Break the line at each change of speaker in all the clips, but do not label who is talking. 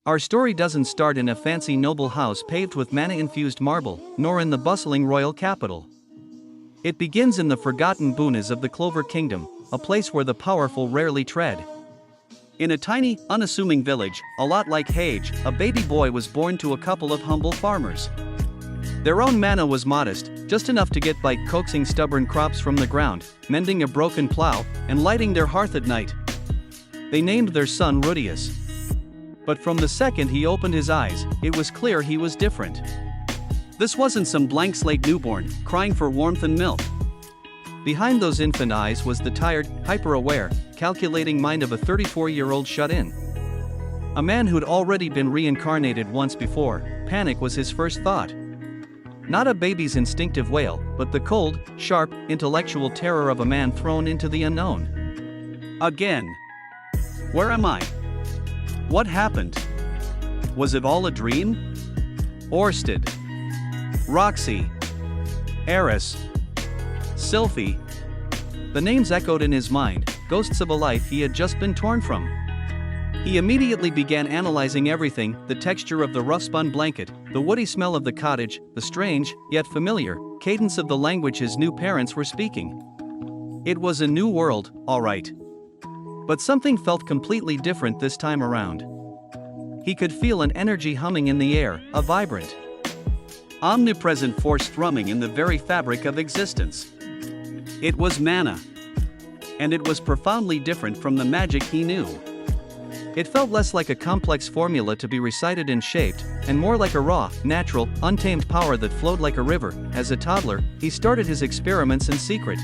Our story doesn't start in a fancy noble house paved with mana-infused marble, nor in the bustling royal capital. It begins in the forgotten boonies of the Clover Kingdom, a place where the powerful rarely tread. In a tiny, unassuming village, a lot like Hage, a baby boy was born to a couple of humble farmers. Their own mana was modest, just enough to get by coaxing stubborn crops from the ground, mending a broken plow, and lighting their hearth at night. They named their son Rudeus. But from the second he opened his eyes, it was clear he was different. This wasn't some blank slate newborn, crying for warmth and milk. Behind those infant eyes was the tired, hyper-aware, calculating mind of a 34-year-old shut-in. A man who'd already been reincarnated once before. Panic was his first thought. Not a baby's instinctive wail, but the cold, sharp, intellectual terror of a man thrown into the unknown. Again. Where am I? What happened? Was it all a dream? Orsted. Roxy. Eris. Sylphie. The names echoed in his mind, ghosts of a life he had just been torn from. He immediately began analyzing everything: the texture of the rough-spun blanket, the woody smell of the cottage, the strange, yet familiar, cadence of the language his new parents were speaking. It was a new world, all right. But something felt completely different this time around. He could feel an energy humming in the air, a vibrant, omnipresent force thrumming in the very fabric of existence. It was mana. And it was profoundly different from the magic he knew. It felt less like a complex formula to be recited and shaped, and more like a raw, natural, untamed power that flowed like a river. As a toddler, he started his experiments in secret.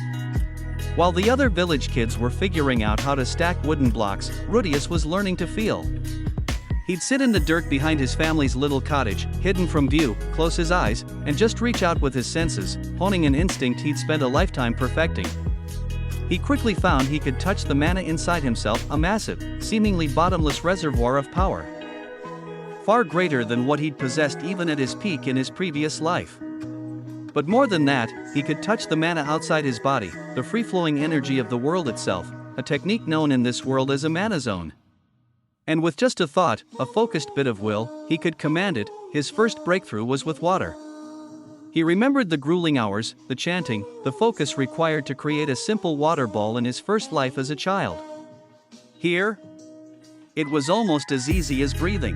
While the other village kids were figuring out how to stack wooden blocks, Rudeus was learning to feel. He'd sit in the dirt behind his family's little cottage, hidden from view, close his eyes, and just reach out with his senses, honing an instinct he'd spent a lifetime perfecting. He quickly found he could touch the mana inside himself, a massive, seemingly bottomless reservoir of power. Far greater than what he'd possessed even at his peak in his previous life. But more than that, he could touch the mana outside his body, the free-flowing energy of the world itself, a technique known in this world as a mana zone. And with just a thought, a focused bit of will, he could command it. His first breakthrough was with water. He remembered the grueling hours, the chanting, the focus required to create a simple water ball in his first life as a child. Here, it was almost as easy as breathing.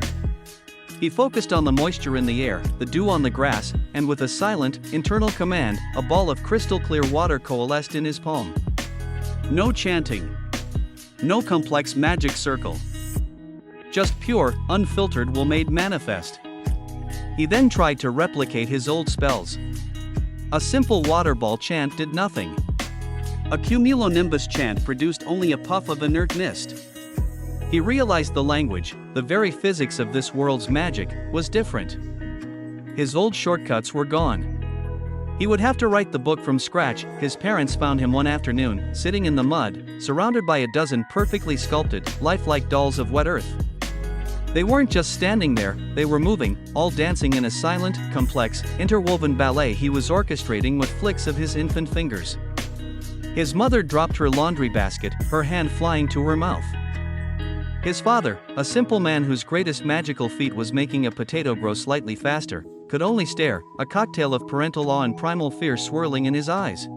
He focused on the moisture in the air, the dew on the grass, and with a silent, internal command, a ball of crystal-clear water coalesced in his palm. No chanting. No complex magic circle. Just pure, unfiltered will made manifest. He then tried to replicate his old spells. A simple water ball chant did nothing. A cumulonimbus chant produced only a puff of inert mist. He realized the language, the very physics of this world's magic, was different. His old shortcuts were gone. He would have to write the book from scratch. His parents found him one afternoon, sitting in the mud, surrounded by a dozen perfectly sculpted, lifelike dolls of wet earth. They weren't just standing there, they were moving, all dancing in a silent, complex, interwoven ballet he was orchestrating with flicks of his infant fingers. His mother dropped her laundry basket, her hand flying to her mouth. His father, a simple man whose greatest magical feat was making a potato grow slightly faster, could only stare, a cocktail of parental awe and primal fear swirling in his eyes.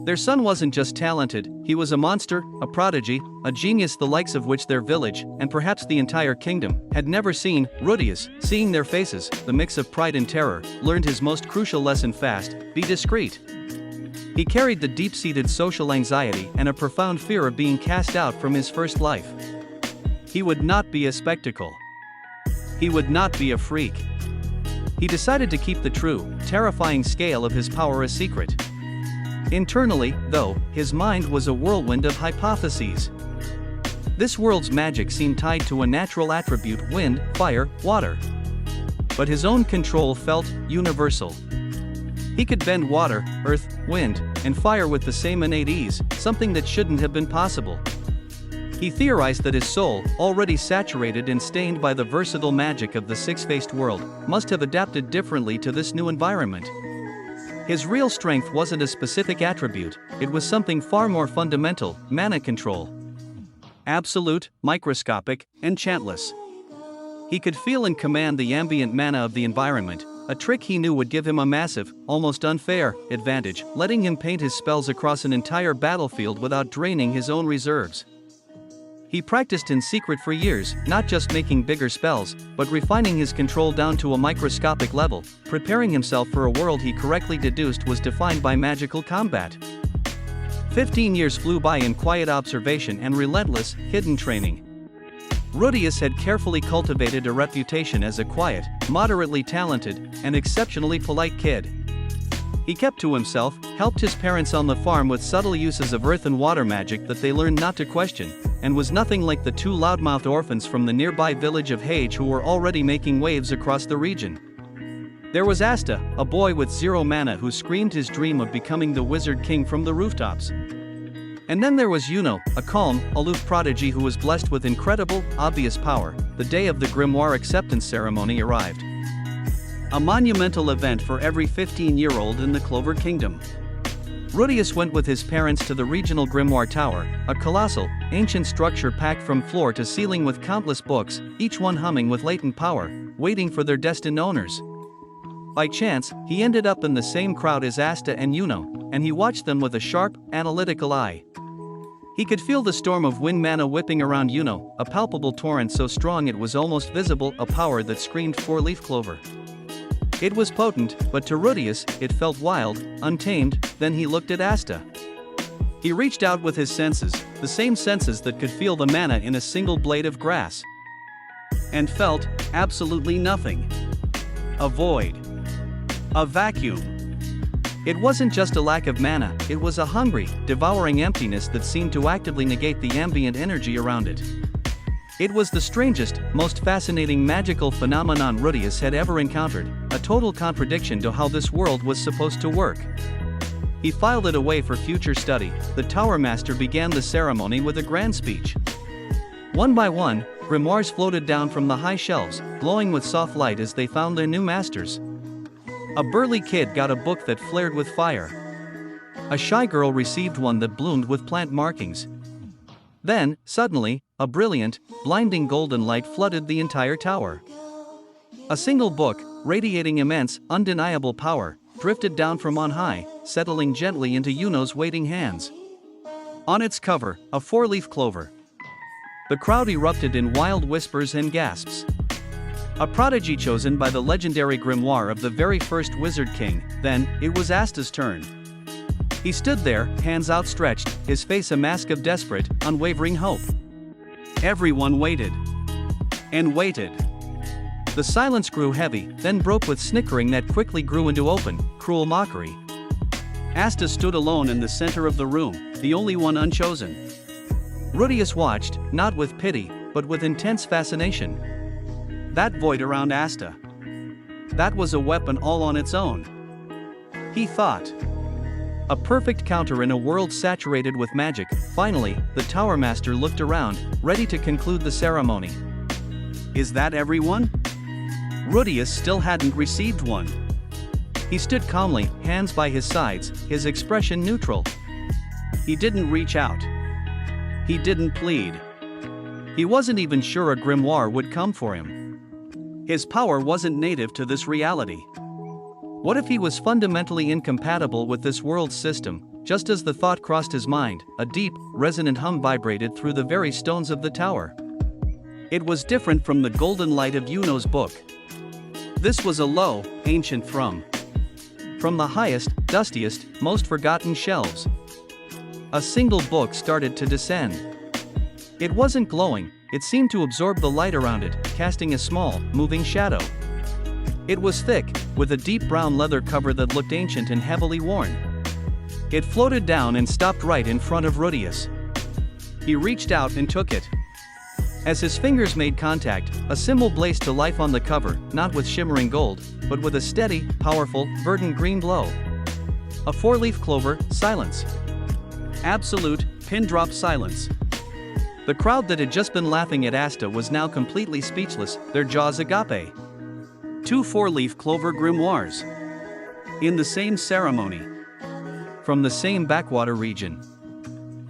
Their son wasn't just talented, he was a monster, a prodigy, a genius the likes of which their village, and perhaps the entire kingdom, had never seen. Rudeus, seeing their faces, the mix of pride and terror, learned his most crucial lesson fast: be discreet. He carried the deep-seated social anxiety and a profound fear of being cast out from his first life. He would not be a spectacle. He would not be a freak. He decided to keep the true, terrifying scale of his power a secret. Internally, though, his mind was a whirlwind of hypotheses. This world's magic seemed tied to a natural attribute: wind, fire, water. But his own control felt universal. He could bend water, earth, wind, and fire with the same innate ease, something that shouldn't have been possible. He theorized that his soul, already saturated and stained by the versatile magic of the six-faced world, must have adapted differently to this new environment. His real strength wasn't a specific attribute, it was something far more fundamental: mana control. Absolute, microscopic, enchantless. He could feel and command the ambient mana of the environment, a trick he knew would give him a massive, almost unfair, advantage, letting him paint his spells across an entire battlefield without draining his own reserves. He practiced in secret for years, not just making bigger spells, but refining his control down to a microscopic level, preparing himself for a world he correctly deduced was defined by magical combat. 15 years flew by in quiet observation and relentless, hidden training. Rudeus had carefully cultivated a reputation as a quiet, moderately talented, and exceptionally polite kid. He kept to himself, helped his parents on the farm with subtle uses of earth and water magic that they learned not to question, and was nothing like the two loudmouthed orphans from the nearby village of Hage who were already making waves across the region. There was Asta, a boy with 0 mana who screamed his dream of becoming the Wizard King from the rooftops. And then there was Yuno, a calm, aloof prodigy who was blessed with incredible, obvious power. The day of the Grimoire acceptance ceremony arrived. A monumental event for every 15-year-old in the Clover Kingdom. Rudeus went with his parents to the regional Grimoire Tower, a colossal, ancient structure packed from floor to ceiling with countless books, each one humming with latent power, waiting for their destined owners. By chance, he ended up in the same crowd as Asta and Yuno, and he watched them with a sharp, analytical eye. He could feel the storm of wind mana whipping around Yuno, a palpable torrent so strong it was almost visible, a power that screamed 4-leaf clover. It was potent, but to Rudeus, it felt wild, untamed. Then he looked at Asta. He reached out with his senses, the same senses that could feel the mana in a single blade of grass. And felt absolutely nothing. A void. A vacuum. It wasn't just a lack of mana, it was a hungry, devouring emptiness that seemed to actively negate the ambient energy around it. It was the strangest, most fascinating magical phenomenon Rudeus had ever encountered, a total contradiction to how this world was supposed to work. He filed it away for future study. The Tower Master began the ceremony with a grand speech. One by one, grimoires floated down from the high shelves, glowing with soft light as they found their new masters. A burly kid got a book that flared with fire. A shy girl received one that bloomed with plant markings. Then, suddenly, a brilliant, blinding golden light flooded the entire tower. A single book, radiating immense, undeniable power, drifted down from on high, settling gently into Yuno's waiting hands. On its cover, a 4-leaf clover. The crowd erupted in wild whispers and gasps. A prodigy chosen by the legendary grimoire of the very first Wizard King. Then, it was Asta's turn. He stood there, hands outstretched, his face a mask of desperate, unwavering hope. Everyone waited. And waited. The silence grew heavy, then broke with snickering that quickly grew into open, cruel mockery. Asta stood alone in the center of the room, the only one unchosen. Rudeus watched, not with pity, but with intense fascination. That void around Asta. That was a weapon all on its own. He thought. A perfect counter in a world saturated with magic. Finally, the Tower Master looked around, ready to conclude the ceremony. Is that everyone? Rudeus still hadn't received one. He stood calmly, hands by his sides, his expression neutral. He didn't reach out. He didn't plead. He wasn't even sure a grimoire would come for him. His power wasn't native to this reality. What if he was fundamentally incompatible with this world's system? Just as the thought crossed his mind, a deep, resonant hum vibrated through the very stones of the tower. It was different from the golden light of Yuno's book. This was a low, ancient thrum. From the highest, dustiest, most forgotten shelves. A single book started to descend. It wasn't glowing, it seemed to absorb the light around it, casting a small, moving shadow. It was thick, with a deep brown leather cover that looked ancient and heavily worn. It floated down and stopped right in front of Rudeus. He reached out and took it. As his fingers made contact, a symbol blazed to life on the cover, not with shimmering gold, but with a steady, powerful, verdant green glow. A 4-leaf clover, silence. Absolute, pin-drop silence. The crowd that had just been laughing at Asta was now completely speechless, their jaws agape. 2 4-leaf clover grimoires. In the same ceremony. From the same backwater region.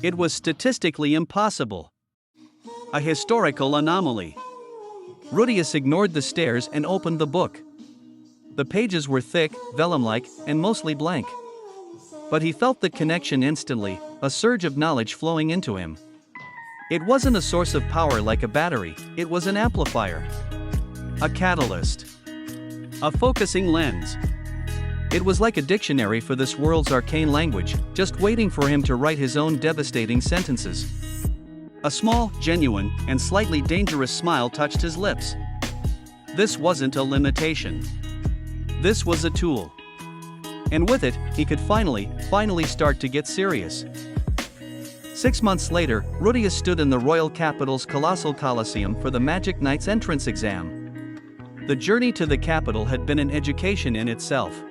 It was statistically impossible. A historical anomaly. Rudeus ignored the stares and opened the book. The pages were thick, vellum-like, and mostly blank. But he felt the connection instantly, a surge of knowledge flowing into him. It wasn't a source of power like a battery, it was an amplifier. A catalyst. A focusing lens. It was like a dictionary for this world's arcane language, just waiting for him to write his own devastating sentences. A small, genuine, and slightly dangerous smile touched his lips. This wasn't a limitation. This was a tool. And with it, he could finally start to get serious. 6 months later, Rudeus stood in the royal capital's colossal Colosseum for the Magic Knight's entrance exam. The journey to the capital had been an education in itself.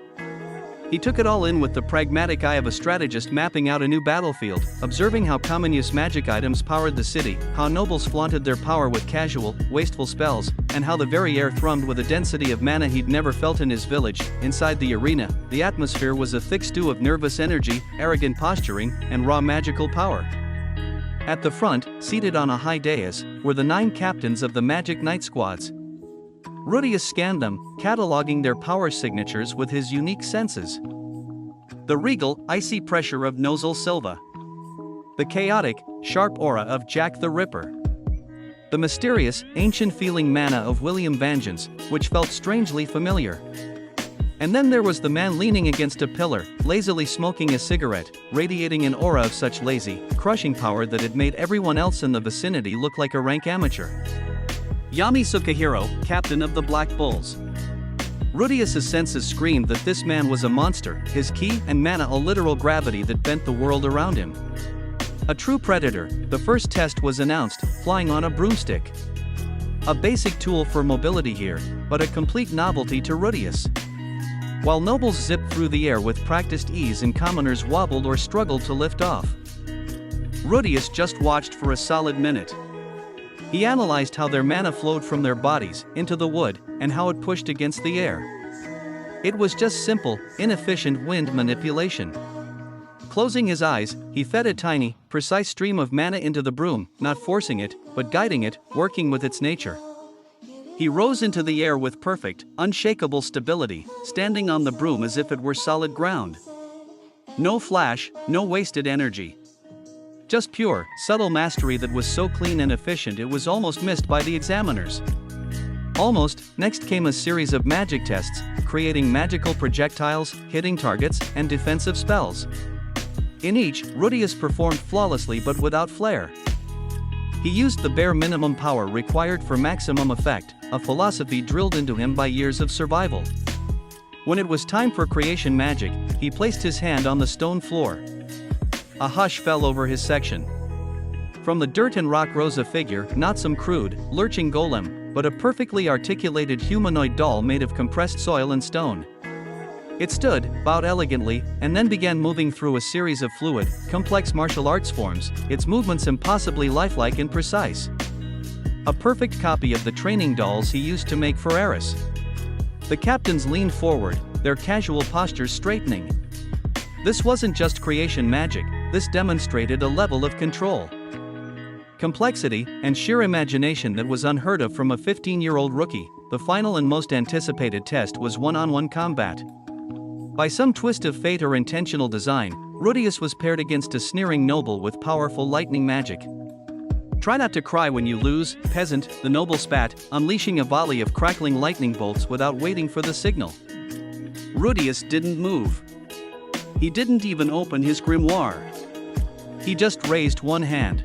He took it all in with the pragmatic eye of a strategist mapping out a new battlefield, observing how common-use magic items powered the city, how nobles flaunted their power with casual, wasteful spells, and how the very air thrummed with a density of mana he'd never felt in his village. Inside the arena, the atmosphere was a thick stew of nervous energy, arrogant posturing, and raw magical power. At the front, seated on a high dais, were the 9 captains of the Magic Knight squads. Rudeus scanned them, cataloging their power signatures with his unique senses. The regal, icy pressure of Nozel Silva. The chaotic, sharp aura of Jack the Ripper. The mysterious, ancient-feeling mana of William Vengeance, which felt strangely familiar. And then there was the man leaning against a pillar, lazily smoking a cigarette, radiating an aura of such lazy, crushing power that it made everyone else in the vicinity look like a rank amateur. Yami Sukahiro, captain of the Black Bulls. Rudeus's senses screamed that this man was a monster, his ki and mana a literal gravity that bent the world around him. A true predator, the first test was announced, flying on a broomstick. A basic tool for mobility here, but a complete novelty to Rudeus. While nobles zipped through the air with practiced ease and commoners wobbled or struggled to lift off. Rudeus just watched for a solid minute. He analyzed how their mana flowed from their bodies into the wood, and how it pushed against the air. It was just simple, inefficient wind manipulation. Closing his eyes, he fed a tiny, precise stream of mana into the broom, not forcing it, but guiding it, working with its nature. He rose into the air with perfect, unshakable stability, standing on the broom as if it were solid ground. No flash, no wasted energy. Just pure, subtle mastery that was so clean and efficient it was almost missed by the examiners. Almost. Next came a series of magic tests, creating magical projectiles, hitting targets, and defensive spells. In each, Rudeus performed flawlessly but without flair. He used the bare minimum power required for maximum effect, a philosophy drilled into him by years of survival. When it was time for creation magic, he placed his hand on the stone floor. A hush fell over his section. From the dirt and rock rose a figure, not some crude, lurching golem, but a perfectly articulated humanoid doll made of compressed soil and stone. It stood, bowed elegantly, and then began moving through a series of fluid, complex martial arts forms, its movements impossibly lifelike and precise. A perfect copy of the training dolls he used to make for Eris. The captains leaned forward, their casual postures straightening. This wasn't just creation magic, this demonstrated a level of control, complexity, and sheer imagination that was unheard of from a 15-year-old rookie. The final and most anticipated test was one-on-one combat. By some twist of fate or intentional design, Rudeus was paired against a sneering noble with powerful lightning magic. "Try not to cry when you lose, peasant," the noble spat, unleashing a volley of crackling lightning bolts without waiting for the signal. Rudeus didn't move. He didn't even open his grimoire. He just raised one hand.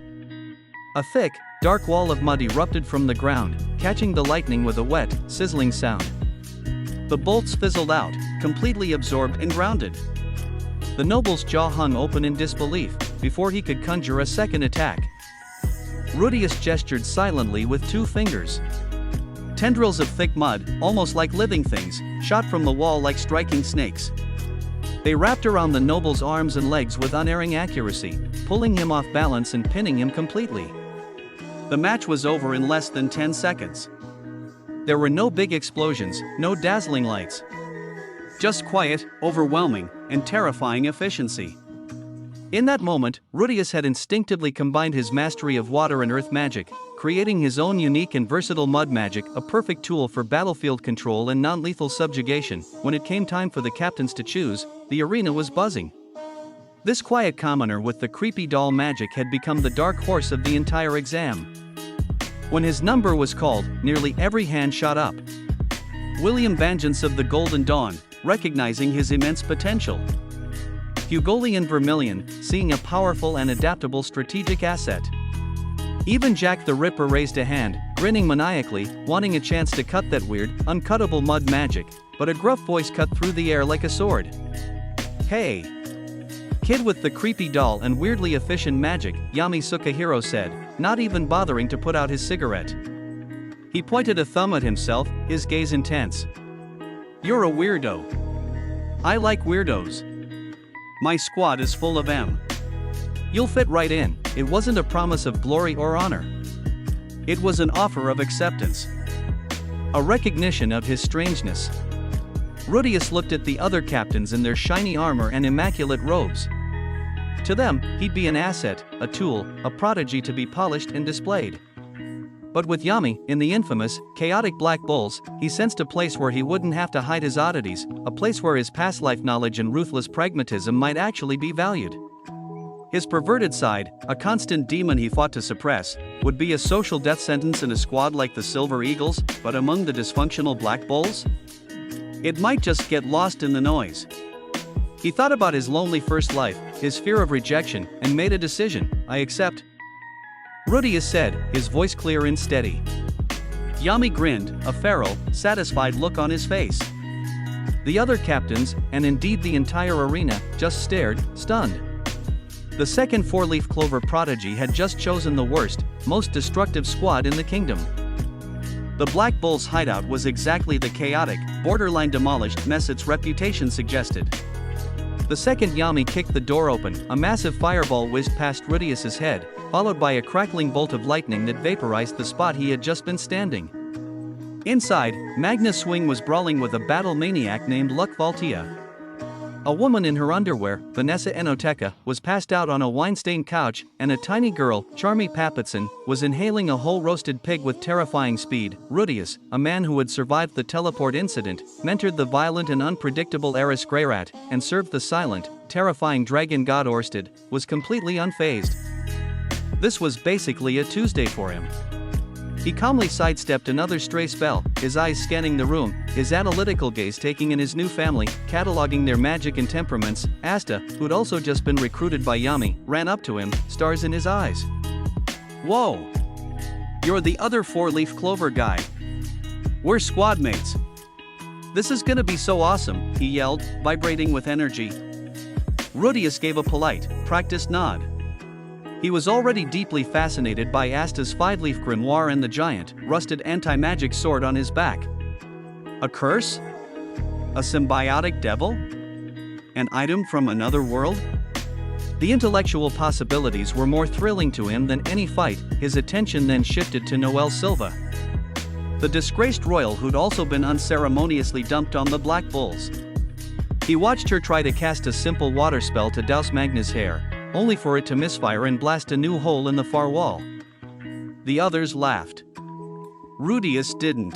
A thick, dark wall of mud erupted from the ground, catching the lightning with a wet, sizzling sound. The bolts fizzled out, completely absorbed and grounded. The noble's jaw hung open in disbelief, before he could conjure a second attack. Rudeus gestured silently with 2 fingers. Tendrils of thick mud, almost like living things, shot from the wall like striking snakes. They wrapped around the noble's arms and legs with unerring accuracy, pulling him off balance and pinning him completely. The match was over in less than 10 seconds. There were no big explosions, no dazzling lights. Just quiet, overwhelming, and terrifying efficiency. In that moment, Rudeus had instinctively combined his mastery of water and earth magic, creating his own unique and versatile mud magic, a perfect tool for battlefield control and non-lethal subjugation. When it came time for the captains to choose, the arena was buzzing. This quiet commoner with the creepy doll magic had become the dark horse of the entire exam. When his number was called, nearly every hand shot up. William Vengeance of the Golden Dawn, recognizing his immense potential. Hugolian Vermilion, seeing a powerful and adaptable strategic asset. Even Jack the Ripper raised a hand, grinning maniacally, wanting a chance to cut that weird, uncuttable mud magic, but a gruff voice cut through the air like a sword. "Hey! Kid with the creepy doll and weirdly efficient magic," Yami Sukahiro said, not even bothering to put out his cigarette. He pointed a thumb at himself, his gaze intense. "You're a weirdo. I like weirdos. My squad is full of them. You'll fit right in." It wasn't a promise of glory or honor. It was an offer of acceptance. A recognition of his strangeness. Rudeus looked at the other captains in their shiny armor and immaculate robes. To them, he'd be an asset, a tool, a prodigy to be polished and displayed. But with Yami, in the infamous, chaotic Black Bulls, he sensed a place where he wouldn't have to hide his oddities, a place where his past life knowledge and ruthless pragmatism might actually be valued. His perverted side, a constant demon he fought to suppress, would be a social death sentence in a squad like the Silver Eagles, but among the dysfunctional Black Bulls? It might just get lost in the noise. He thought about his lonely first life, his fear of rejection, and made a decision. "I accept," Rudeus said, his voice clear and steady. Yami grinned, a feral, satisfied look on his face. The other captains, and indeed the entire arena, just stared, stunned. The second four-leaf clover prodigy had just chosen the worst, most destructive squad in the kingdom. The Black Bull's hideout was exactly the chaotic, borderline demolished mess its reputation suggested. The second Yami kicked the door open, a massive fireball whizzed past Rudeus's head, followed by a crackling bolt of lightning that vaporized the spot he had just been standing. Inside, Magnus Swing was brawling with a battle maniac named Luck Valtia. A woman in her underwear, Vanessa Enoteca, was passed out on a wine-stained couch, and a tiny girl, Charmy Papitson, was inhaling a whole roasted pig with terrifying speed. Rudeus, a man who had survived the teleport incident, mentored the violent and unpredictable heiress Grayrat, and served the silent, terrifying dragon god Orsted, was completely unfazed. This was basically a Tuesday for him. He calmly sidestepped another stray spell, his eyes scanning the room, his analytical gaze taking in his new family, cataloging their magic and temperaments. Asta, who'd also just been recruited by Yami, ran up to him, stars in his eyes. "Whoa! You're the other four-leaf clover guy. We're squad mates. This is gonna be so awesome," he yelled, vibrating with energy. Rudeus gave a polite, practiced nod. He was already deeply fascinated by Asta's five-leaf grimoire and the giant, rusted anti-magic sword on his back. A curse? A symbiotic devil? An item from another world? The intellectual possibilities were more thrilling to him than any fight. His attention then shifted to Noelle Silva, the disgraced royal who'd also been unceremoniously dumped on the Black Bulls. He watched her try to cast a simple water spell to douse Magnus' hair, only for it to misfire and blast a new hole in the far wall. The others laughed. Rudeus didn't.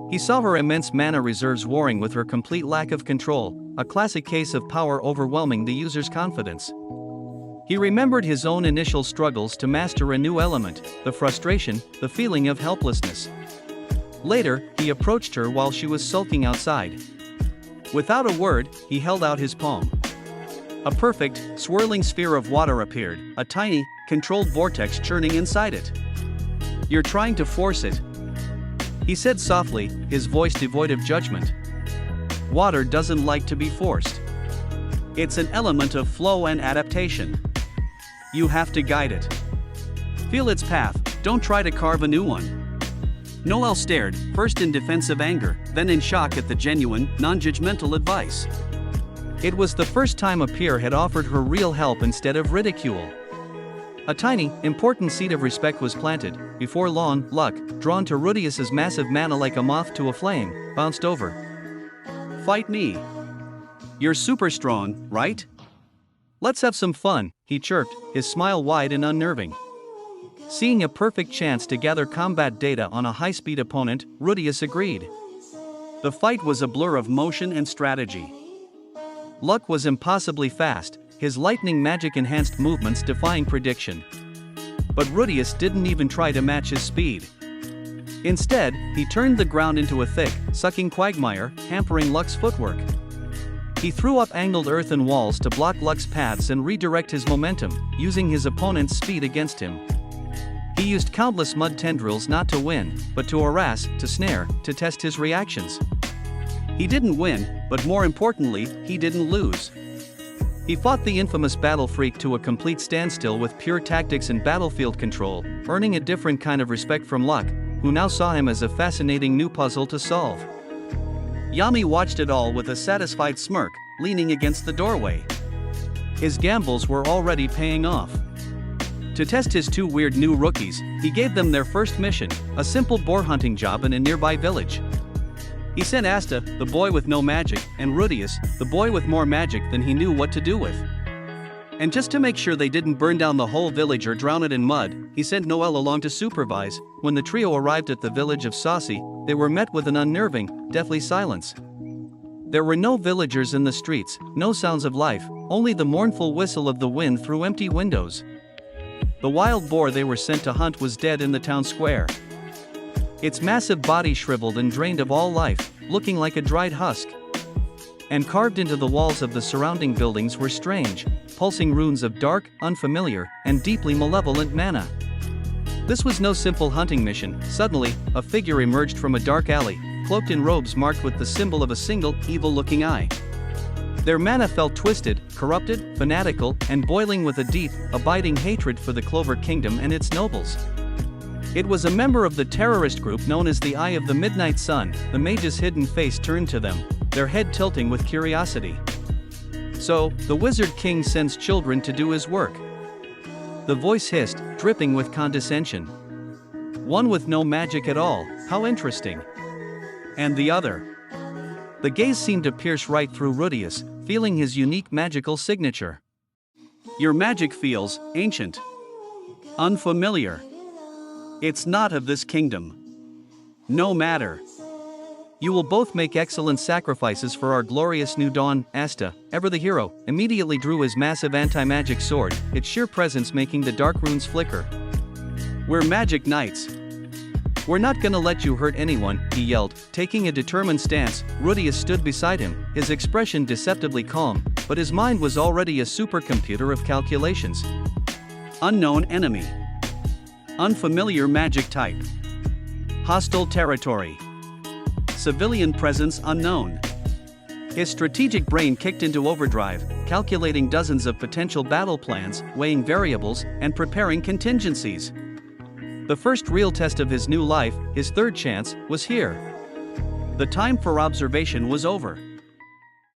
He saw her immense mana reserves warring with her complete lack of control, a classic case of power overwhelming the user's confidence. He remembered his own initial struggles to master a new element, the frustration, the feeling of helplessness. Later, he approached her while she was sulking outside. Without a word, he held out his palm. A perfect, swirling sphere of water appeared, a tiny, controlled vortex churning inside it. "You're trying to force it," he said softly, his voice devoid of judgment. "Water doesn't like to be forced. It's an element of flow and adaptation. You have to guide it. Feel its path, don't try to carve a new one." Noelle stared, first in defensive anger, then in shock at the genuine, non-judgmental advice. It was the first time a peer had offered her real help instead of ridicule. A tiny, important seed of respect was planted. Before long, Luck, drawn to Rudeus's massive mana like a moth to a flame, bounced over. "Fight me. You're super strong, right?" "Let's have some fun," he chirped, his smile wide and unnerving. Seeing a perfect chance to gather combat data on a high-speed opponent, Rudeus agreed. The fight was a blur of motion and strategy. Luck was impossibly fast, his lightning magic-enhanced movements defying prediction. But Rudeus didn't even try to match his speed. Instead, he turned the ground into a thick, sucking quagmire, hampering Luck's footwork. He threw up angled earthen walls to block Luck's paths and redirect his momentum, using his opponent's speed against him. He used countless mud tendrils not to win, but to harass, to snare, to test his reactions. He didn't win, but more importantly, he didn't lose. He fought the infamous battle freak to a complete standstill with pure tactics and battlefield control, earning a different kind of respect from Luck, who now saw him as a fascinating new puzzle to solve. Yami watched it all with a satisfied smirk, leaning against the doorway. His gambles were already paying off. To test his two weird new rookies, he gave them their first mission, a simple boar hunting job in a nearby village. He sent Asta, the boy with no magic, and Rudeus, the boy with more magic than he knew what to do with. And just to make sure they didn't burn down the whole village or drown it in mud, he sent Noel along to supervise. When the trio arrived at the village of Saucy, they were met with an unnerving, deathly silence. There were no villagers in the streets, no sounds of life, only the mournful whistle of the wind through empty windows. The wild boar they were sent to hunt was dead in the town square. Its massive body shriveled and drained of all life, looking like a dried husk. And carved into the walls of the surrounding buildings were strange, pulsing runes of dark, unfamiliar, and deeply malevolent mana. This was no simple hunting mission. Suddenly, a figure emerged from a dark alley, cloaked in robes marked with the symbol of a single, evil-looking eye. Their mana felt twisted, corrupted, fanatical, and boiling with a deep, abiding hatred for the Clover Kingdom and its nobles. It was a member of the terrorist group known as the Eye of the Midnight Sun. The mage's hidden face turned to them, their head tilting with curiosity. "So, the Wizard King sends children to do his work?" The voice hissed, dripping with condescension. "One with no magic at all, how interesting. And the other?" The gaze seemed to pierce right through Rudeus, feeling his unique magical signature. "Your magic feels ancient. Unfamiliar. It's not of this kingdom. No matter. You will both make excellent sacrifices for our glorious new dawn." Asta, ever the hero, immediately drew his massive anti-magic sword, its sheer presence making the dark runes flicker. "We're magic knights. We're not gonna let you hurt anyone," he yelled, taking a determined stance. Rudeus stood beside him, his expression deceptively calm, but his mind was already a supercomputer of calculations. Unknown enemy. Unfamiliar magic type. Hostile territory. Civilian presence unknown. His strategic brain kicked into overdrive, calculating dozens of potential battle plans, weighing variables, and preparing contingencies. The first real test of his new life, his third chance, was here. The time for observation was over.